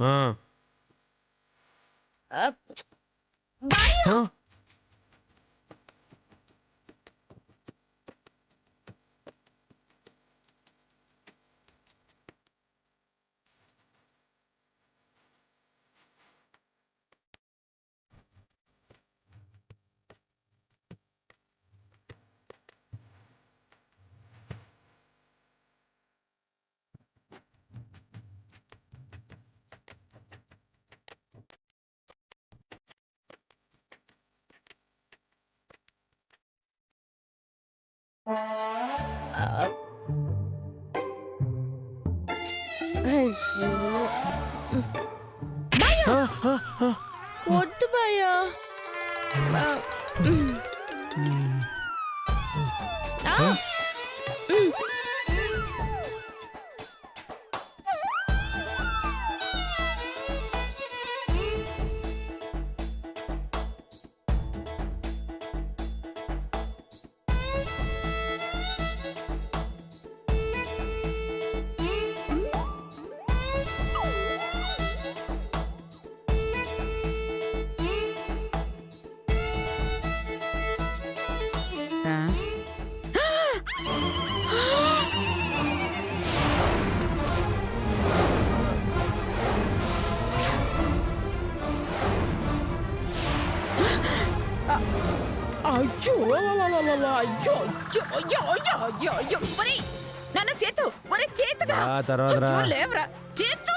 వద్దు భయ్యా. అయ్యో అయ్యో అయ్యో అయ్యో ఒరే నాన్న చేతు ఒరే చేతుగా లేవరా చేతు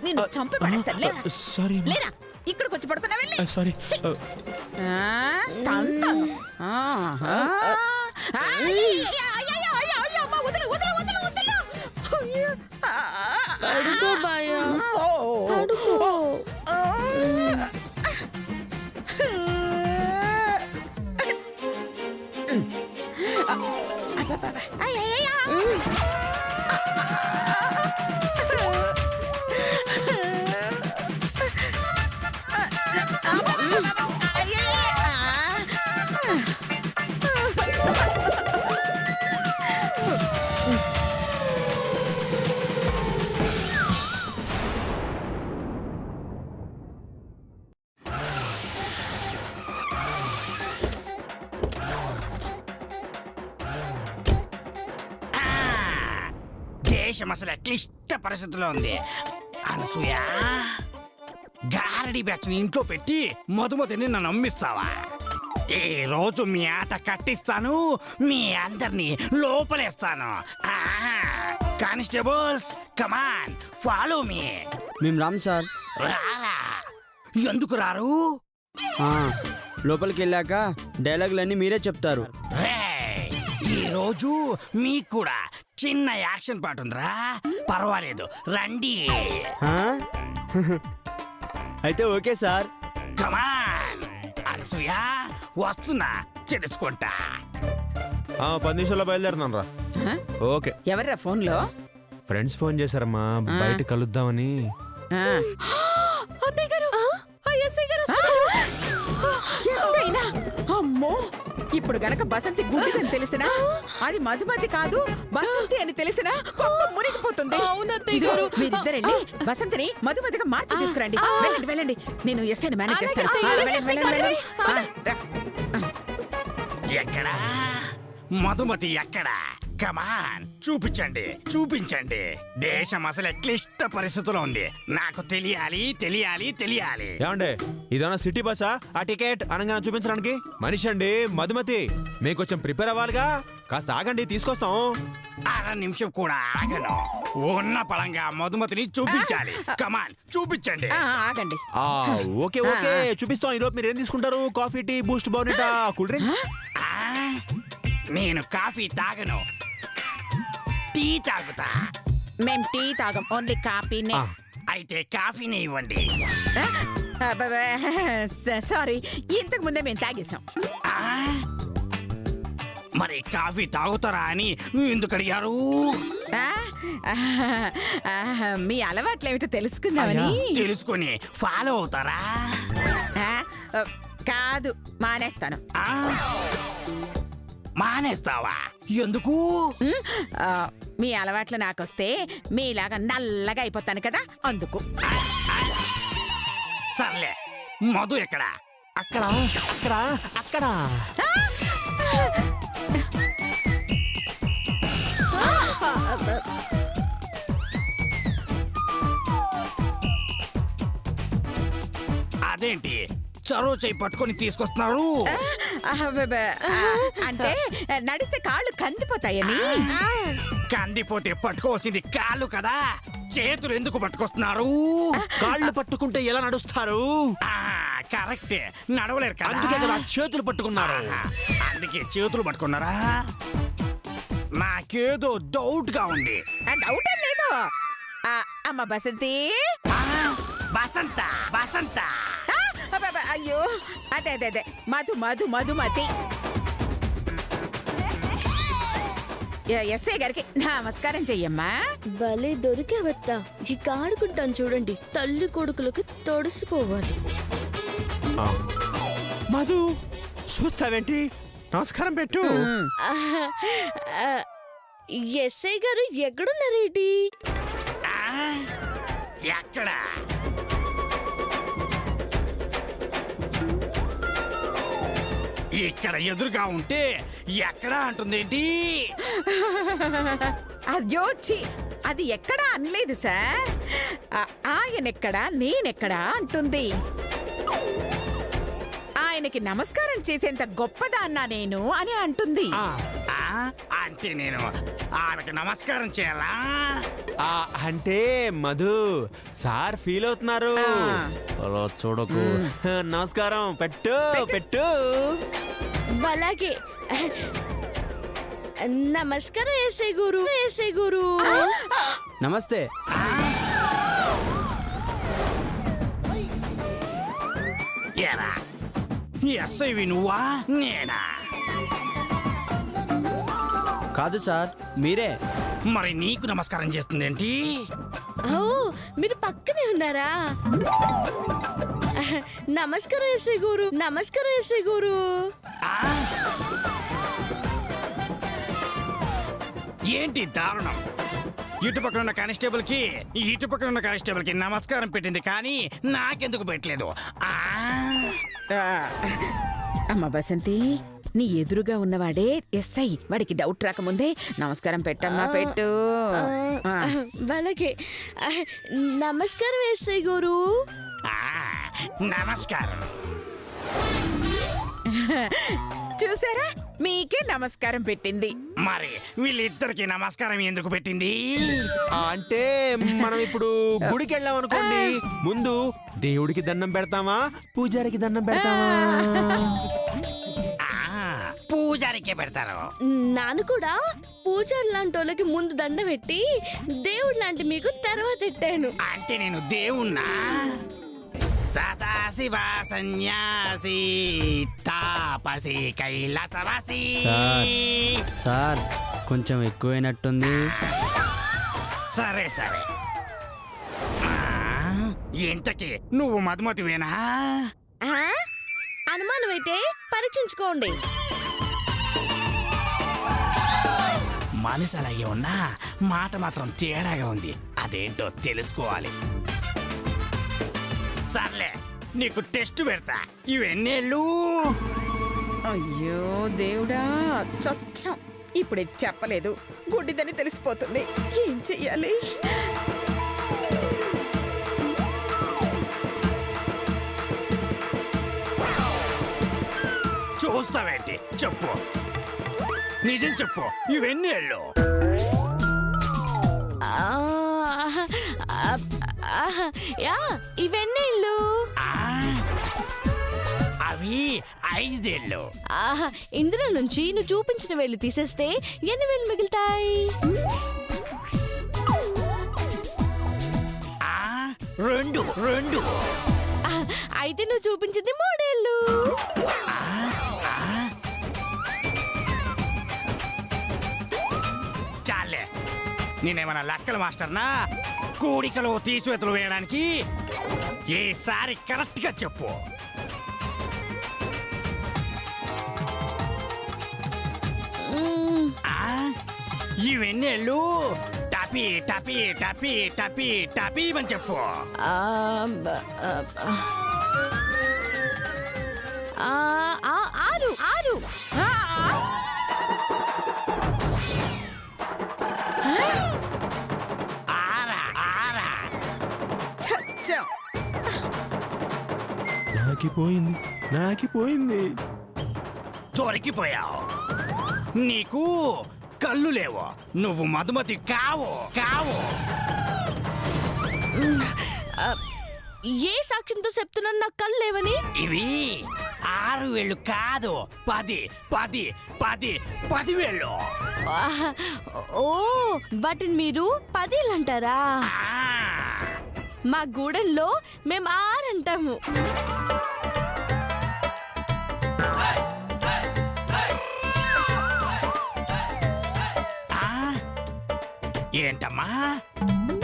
నిన్ను చంపి పడేస్తాను లేరా లేరా ఇక్కడికి వచ్చి పడుకున్నా వెళ్ళి సారీ అడుగు భయ్యా అడుగు. దేశం అసలు క్లిష్ట పరిస్థితిలో ఉంది. అనసూయ గారడి బ్యాచ్ ని ఇంట్లో పెట్టి మధుమతిని నన్ను నమ్మిస్తావా? ఈ రోజు మీ ఆట కట్టిస్తాను, మీ అందరినీ లోపలేస్తాను. Constables come on follow me. మేము రామ్ సార్. రారా? ఎందుకు రారు? లోపలికి వెళ్ళాక డైలాగులన్నీ మీరే చెప్తారు. ఈ రోజు మీకు కూడా చిన్న యాక్షన్ పాట ఉందిరా, పర్వాలేదు రండి. అయితే ఓకే సార్. కమాన్ అనసూయ వస్తున్నా, తెలుసుకుంటా. 10 నిమిషాల్లో బయలుదేరుతున్నాను రా. ఓకే. ఎవర్రా ఫోన్ లో? ఫ్రెండ్స్ ఫోన్ చేశారమ్మా, బయట కలుద్దామని. అమ్మో ఇప్పుడు గనక బసంతి గుడ్డిదని తెలిసినా, అది మధుమతి కాదు బసంతి అని తెలిసినా మునిగిపోతుంది. మీరిద్దరెళ్ళి బసంతిని మధుమతిగా మార్చి తీసుకురండి. వెళ్ళండి వెళ్ళండి, నేను ఎస్ఐని మేనేజ్ చేస్తాను. ఎక్కడా మధుమతి ఎక్కడా? కమాన్ చూపించండి చూపించండి. దేశం అసలే క్లిష్ట పరిస్థితిలో ఉంది. నాకు తెలియాలి తెలియాలి తెలియాలి. ఏమండే ఇదన్నా సిటీ బస్సా? ఆ టికెట్ అనగానే చూపించడానికి మనిషి అండి మధుమతి. మేము కొంచెం ప్రిపేర్ అవ్వాలిగా, కాస్త ఆగండి తీసుకొస్తాం. అర నిమిషం కూడా ఆగను. ఉన్న పళంగా మధుమతిని చూపించాలి. కమాన్ చూపించండి. ఆగండి. ఓకే ఓకే చూపిస్తాం. ఈరోజు మీరు ఏం తీసుకుంటారు? Coffee, tea, Boost, Bournvita, cool drink? నేను కాఫీ తాగను, టీ తాగుతా. మేం టీ తాగం, ఓన్లీ కాఫీనే. అయితే కాఫీనే ఇవ్వండి. సారీ, ఇంతకు ముందే మేము తాగేసాం. మరి కాఫీ తాగుతారా అని ఎందుకు అడిగారు? మీ అలవాట్లేమిటో తెలుసుకుందామని. తెలుసుకొని ఫాలో అవుతారా? కాదు, మానేస్తాను. మానేస్తావా? ఎందుకు? మీ అలవాట్లు నాకొస్తే మీలాగా నల్లగా అయిపోతాను కదా అందుకు. సర్లే, మధు ఎక్కడ? అక్కడ అక్కడ అక్కడ అదేంటి చరువు చేయి పట్టుకొని తీసుకొస్తున్నారు? అంటే నడిస్తే కాళ్ళు కందిపోతాయని. కందిపోతే పట్టుకోవాల్సింది కాళ్ళు కదా, చేతులు ఎందుకు పట్టుకొస్తున్నారు? కాళ్ళు పట్టుకుంటే ఎలా నడుస్తారు? ఆ, కరెక్టే, నడవలేరు అందుకే కదా కదా. చేతులు పట్టుకున్నారు. అందుకే చేతులు పట్టుకున్నారా? నాకేదో డౌట్ గా ఉంది. డౌట్ ఏం లేదు. అమ్మ బసంతి. ఆ, వసంత వసంత అయ్యో అదే అదే అదే మధు మధు మధుమతి. ఎస్ఐ గారికి నమస్కారం చెయ్యమ్మా. భలే దొరికావత్తా. ఇక ఆడుకుంటాను చూడండి. తల్లి కొడుకులకు తొడిసిపోవాలి. మధు చూస్తావేంటి? నమస్కారం పెట్టు. ఎస్ఐ గారు ఎక్కడున్నారేటి? ఆ, ఎక్కడ? ఇక్కడ ఎదురుగా ఉంటే ఎక్కడ అంటుందేంటి? అయ్యో ఛీ, అది ఎక్కడా అనలేదు సార్. ఆయనెక్కడా నేనెక్కడా అంటుంది. ఆయనకి నమస్కారం చేసేంత గొప్పదాన్నా నేను అని అంటుంది. ఆ, ఆ, అంటే నేను ఆమెకు నమస్కారం చేయాలా? అంటే మధు సార్ ఫీల్ అవుతున్నారు. అలా చూడకు. నమస్కారం పెట్టు పెట్టు. అలాగే. నమస్కారం ఎస్ఐ గురు. ఎస్ఐ గురు. నమస్తే. ఎరా ఎస్ఐవి నువ్వా నేనా? కాదు సార్, మీరే. మరి నీకు నమస్కారం చేస్తుందేంటి? ఓ, మీరు పక్కనే ఉన్నారా? నమస్కారం ఎస్ఐ గురు. నమస్కారం ఎస్ఐ గురు. ఆ? ఏంటి దారుణం? ఇటుపక్కన ఉన్న కానిస్టేబుల్ కి ఇటుపక్కన ఉన్న కానిస్టేబుల్ కి నమస్కారం పెట్టింది కానీ నాకెందుకు పెట్టలేదు? ఆ? అమ్మ బసంతి, నీ ఎదురుగా ఉన్నవాడే ఎస్ఐ. వాడికి డౌట్ రాకముందే నమస్కారం పెట్టమ్మా పెట్టు. ఆ. అలాగే. నమస్కారం ఎస్ఐ గురు. ఆ, నమస్కారం. చూసారా, మీకే నమస్కారం పెట్టింది. మరి వీళ్ళిద్దరికి నమస్కారం ఎందుకు పెట్టింది? అంటే మనం ఇప్పుడు గుడికి వెళ్ళాం అనుకోండి, ముందు దేవుడికి దండం పెడతామా పూజారికి దండం పెడతామా? ఆ, పూజారికే పెడతారు. నాను కూడా పూజారి లాంటి వాళ్ళకి ముందు దండ పెట్టి దేవుడు లాంటి మీకు తర్వాత పెట్టాను. అంటే నేను దేవుణ్ణా? సదాశివ సన్యాసి తాపసి కైలాసవాసి. సార్ కొంచెం ఎక్కువైనట్టుంది. సరే సరే. ఆ, ఇంతకీ నువ్వు మధుమతివేనా? ఆ? అనుమానం అయితే పరీక్షించుకోండి. మనసు అలాగే ఉన్నా మాట మాత్రం తేడాగా ఉంది. అదేంటో తెలుసుకోవాలి. సర్లే, నీకు టెస్ట్ పెడతా. ఇవెన్నేళ్ళు? అయ్యో దేవుడా, చచ్చం. ఇప్పుడు ఇది చెప్పలేదు, గుడ్డిదని తెలిసిపోతుంది. ఏం చెయ్యాలి? చూస్తావేంటి? చెప్పు, నిజం చెప్పు. ఇవెన్నేళ్ళు? ఇవన్నీ ఇల్లు. అవి 5 ఏళ్ళు. ఇందులో నుంచి నువ్వు చూపించిన వేళ్ళు తీసేస్తే ఎన్ని వేలు మిగులుతాయి? 2. అయితే నువ్వు చూపించింది 3 ఏళ్ళు. చాలే, నేనేమన్నా లెక్కల మాస్టర్నా? కూడికలో తీసివేతలు వేయడానికి ఈసారి కరెక్ట్ గా చెప్పు. ఈ వెన్నెళ్ళు టపీ టపీ టపీ టపీ టపీ అని చెప్పు. ఆ, ఆ, ఆ, ఆరు ఆరు ఆ, ఆరా ఆరా. చచ్చం. నాకిపోయింది దొరికిపోయావు. నీకు కళ్ళు లేవు, నువ్వు మధుమతి కావు కావు. ఏ సాక్ష్యంతో చెప్తున్నాను నాకు కళ్ళు లేవని? ఇవి 6 వేళ్ళు కాదు, 10 10 10 10 వేళ్ళు. ఆహ్, ఓ వాటిని మీరు 10 అంటారా? ఆ, మా గూడెంలో మేము 6 అంటాము. ఆ? ఏంటమ్మా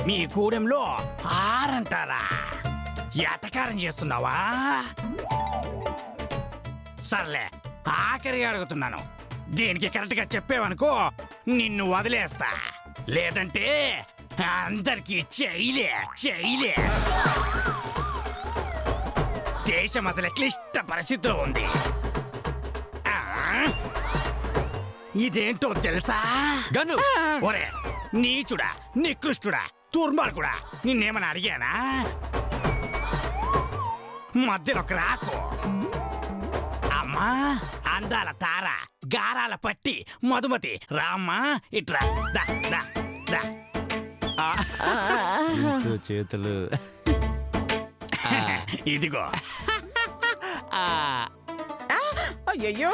మీ గూడెంలో 6 అంటారా? ఎటకారం చేస్తున్నావా? సర్లే, ఆఖరిగా అడుగుతున్నాను. దీనికి కరెక్ట్ గా చెప్పేవనుకో నిన్ను వదిలేస్తా, లేదంటే అందరికీ చేయలే చేయలే. దేశం అసలు క్లిష్ట పరిస్థితిలో ఉంది. ఆ? ఇదేంటో తెలుసా? గన్ను ఒరే నీచుడా, నికృష్టుడా, దుర్మార్గుడా, నిన్నేమని అడిగానా? మధ్యలోకి రాకు. అమ్మా అందాల తార, గారాల పట్టి మధుమతి, రామ్మా ఇట్రా, దా దా దా. చేతులు ఇదిగో. అయ్యయ్యో.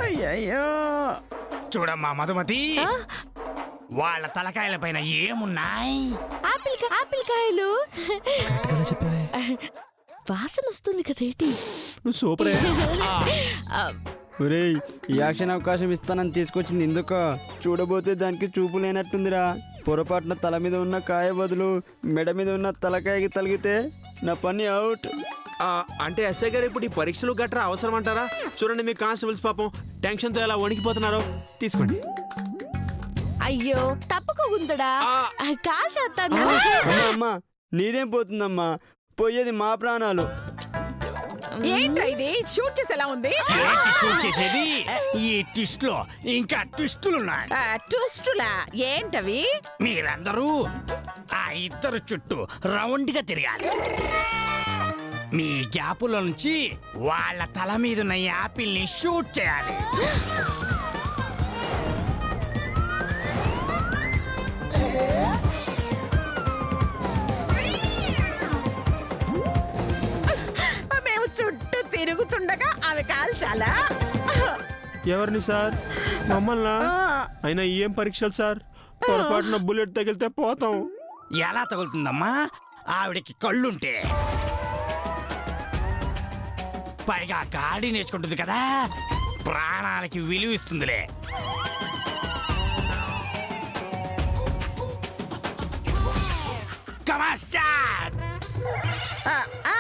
అయ్యయ్యో. చూడమ్మా మధుమతి, వాళ్ళ తలకాయల పైన ఏమున్నాయి? ఆపిల్ కాయలు. వాసన వస్తుంది కదేటి? నువ్వు సూపరే. ఒరేయ్, ఈ యాక్షన్ అవకాశం ఇస్తానని తీసుకొచ్చింది ఎందుకో. చూడబోతే దానికి చూపు లేనట్టుందిరా. పొరపాటున తల మీద ఉన్న కాయ బదులు మెడ మీద ఉన్న తలకాయకి తలిగితే నా పని అవుట్. అంటే ఎస్ఐ గారు ఇప్పుడు ఈ పరీక్షలు గట్రా అవసరం అంటారా? చూడండి మీ కానిస్టేబుల్స్ పాపం టెన్షన్తో ఎలా వణికిపోతున్నారో. తీసుకోండి. అయ్యో తప్పకుందడా, కాల్ చేస్తాను. అమ్మా నీదేం పోతుందమ్మా, పోయేది మా ప్రాణాలు. ఏంట్రా ఇది? షూట్ చేసి ఎలా ఉంది? ఏంటి షూట్ చేసేది? ఈ ట్విస్ట్ లో ఇంకా ట్విస్టులున్నాయి. టూస్టులా ఏంటవి? మీరందరూ ఆ ఇద్దరు చుట్టూ రౌండ్ గా తిరగాలి. మీ గ్యాపులో నుంచి వాళ్ళ తల మీదున్న యాపిల్ ని షూట్ చేయాలి. మేము చుట్టూ తిరుగుతుండగా ఆమె కాల్చాలా? ఎవరిని సార్? మమ్మల్ని? ఆ. అయినా ఏం పరీక్షలు సార్? పొరపాటున బుల్లెట్ తగిలితే పోతాం. ఎలా తగులుతుందమ్మా? ఆవిడకి కళ్ళుంటే, పైగా గాడి నేర్చుకుంటుంది కదా, ప్రాణాలకి విలువ ఇస్తుందిలే. Come on, start! ఆ, ఆ.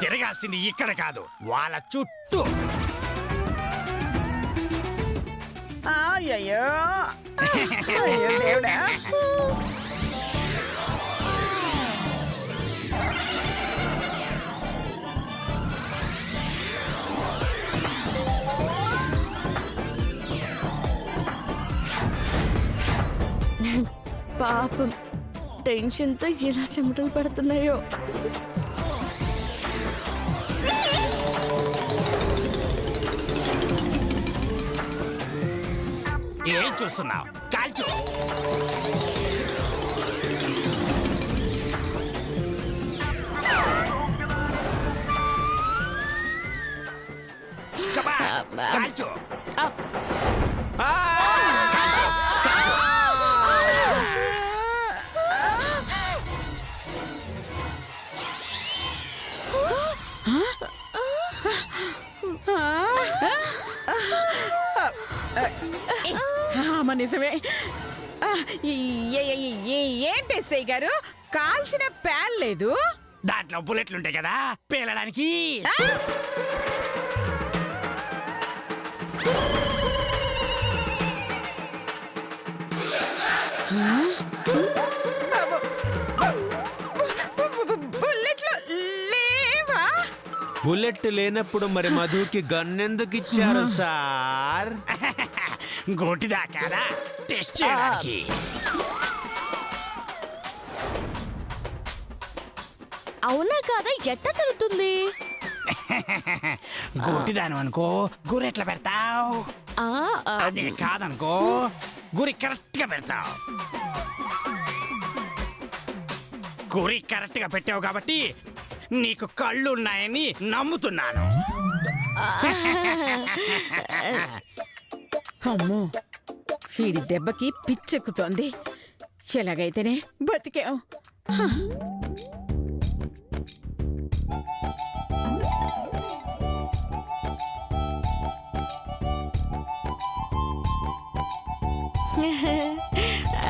తిరగాల్సింది ఇక్కడ కాదు, వాళ్ళ చుట్టూ. అయ్యయ్యో. అయ్యో దేవుడా. పాపం టెన్షన్తో ఎలా చెమటలు పడుతున్నాయో. ఏం చూస్తున్నావు? కాల్చు. Come on, కాల్చు. కాల్చు, కాల్చు. నిజమే. ఆ, ఏంటి ఎస్ఐ గారు, కాల్చిన ప్యాన్ లేదు? దాంట్లో బుల్లెట్లుంటాయి కదా పేలడానికి. ఆ? బుల్లెట్లు లేవా? బుల్లెట్ లేనప్పుడు మరి మధుకి గన్నెందుకు ఇచ్చారు సార్? గోటి దాకాదా టెస్ట్ చేయడానికి. అవునా కాదా ఎట్ట తెలుస్తుంది? గోటి దాను అనుకో గురి ఎట్లా పెడతావు? ఆ, ఆ, అదే కాదనుకో గురి కరెక్ట్ గా పెడతావు. గురి కరెక్ట్ గా పెట్టావు కాబట్టి నీకు కళ్ళు ఉన్నాయని నమ్ముతున్నాను. అమ్మో, వీడి దెబ్బకి పిచ్చెక్కుతోంది. ఎలాగైతేనే బతికాం. హ.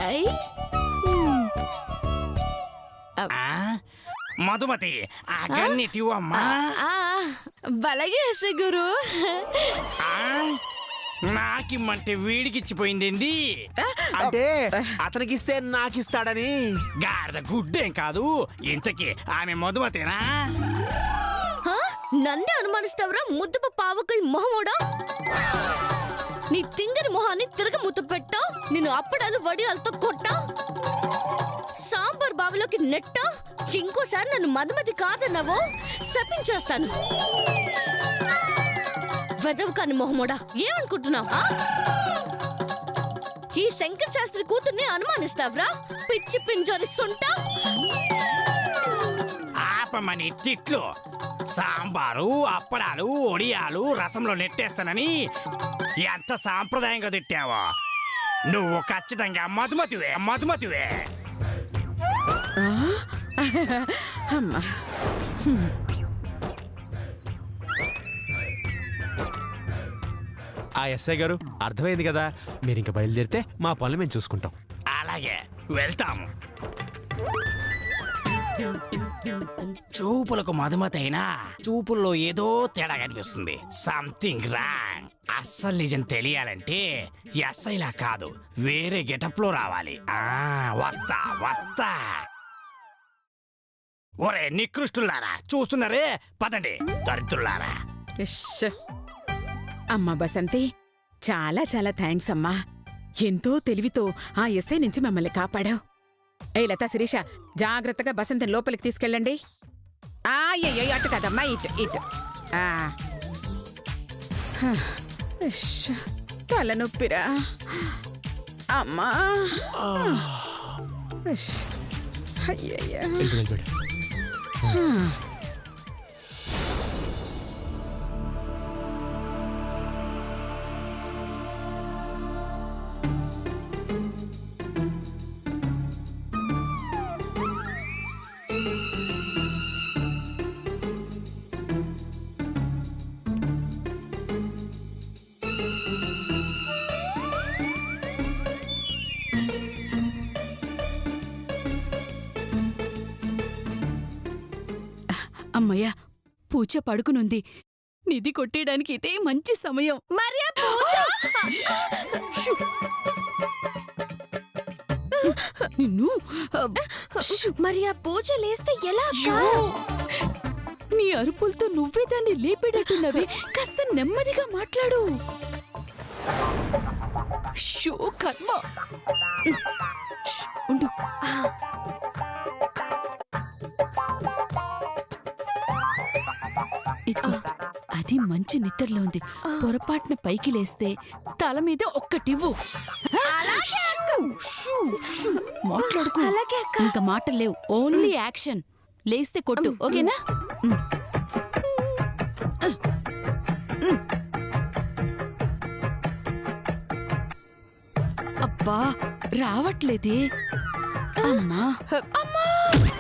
ఐ, ఆ? మధుమతి ఆ గన్నిటివమ్మా. ఆ, బలగే ఎస్ఐ గురు. నాకిమ్మంటే వీడికిచ్చిపోయిందేంది? అంటే అతనికిస్తే నాకిస్తాడని. గాడిద గుడ్డేం కాదు. ఇంతకీ ఆమె మధుమతేనా? హ? నన్నే అనుమానిస్తావురా ముద్దుప పావకు మొహమోడా? నీ తింగని మొహాన్ని తిరగ ముద్దు పెట్టావు. నిన్ను అప్పడాలు వడియాలతో కొట్టావు, సాంబార్ బావిలోకి నెట్టా. ఇంకోసారి నన్ను మధుమతి కాదన్నావో శపించేస్తాను. వెదవు కాని మొహమోడా, ఏమనుకుంటున్నావు? ఈ శంకర్ శాస్త్రి కూతుర్ని అనుమానిస్తావురా పిచ్చి పింజోరి సుంట. ఆపమని తిట్లు. సాంబారు అప్పడాలు ఒడియాలు రసంలో నెట్టేస్తానని ఎంత సాంప్రదాయంగా తిట్టావో. నువ్వు ఖచ్చితంగా మధుమతివే, మధుమతివే. ఆ? అమ్మా, ఆ ఎస్ఐ గారు అర్థమైంది కదా, మీరు ఇంకా బయలుదేరితే మా పనులు మేము చూసుకుంటాం. అలాగే వెళ్తాము. చూపులకు మధుమతి అయినా చూపుల్లో ఏదో తేడా కనిపిస్తుంది. Something wrong. అస్సలు నిజం తెలియాలంటే ఎస్ఐలా కాదు, వేరే గెటప్ లో రావాలి. వస్తా వస్తా. ఒరే నికృష్టులారా, చూస్తున్నారే, పదండి దరిద్రులారా. ఇష్. అమ్మా బసంతి, చాలా చాలా థ్యాంక్స్ అమ్మా. ఎంతో తెలివితో ఆ ఎస్ఐ నుంచి మమ్మల్ని కాపాడావు. ఏ లతా శిరీష, జాగ్రత్తగా బసంతిని లోపలికి తీసుకెళ్ళండి. అయ్యో, అటు కదమ్మా, ఇటు ఇటు. ఆ. హ. ఇష్. తలనొప్పిరా అమ్మా. ఇష్. అయ్యయ్యా. వెళ్ళిపోయి. అమ్మయ్య, పూజ పడుకునుంది. నిధి కొట్టేయడానికి ఇదే మంచి సమయం. మరి ఆ పూజ నిన్ను మరి ఆ పూజ లేస్తే ఎలా అక్కా? నీ అరుపులతో నువ్వే దాన్ని లేపేటట్టున్నవే. కాస్త నెమ్మదిగా మాట్లాడు. షో కర్మ. ఉండు. ఇదిగో, అది మంచి నిద్రలో ఉంది. పొరపాటున పైకి లేస్తే తల మీద ఒక్కటివ్వు. మాట్లాడుకో. ఇంకా మాటలు లేవు, ఓన్లీ యాక్షన్. లేస్తే కొట్టు, ఓకేనా? అబ్బా, రావట్లేదే. అమ్మా అమ్మా.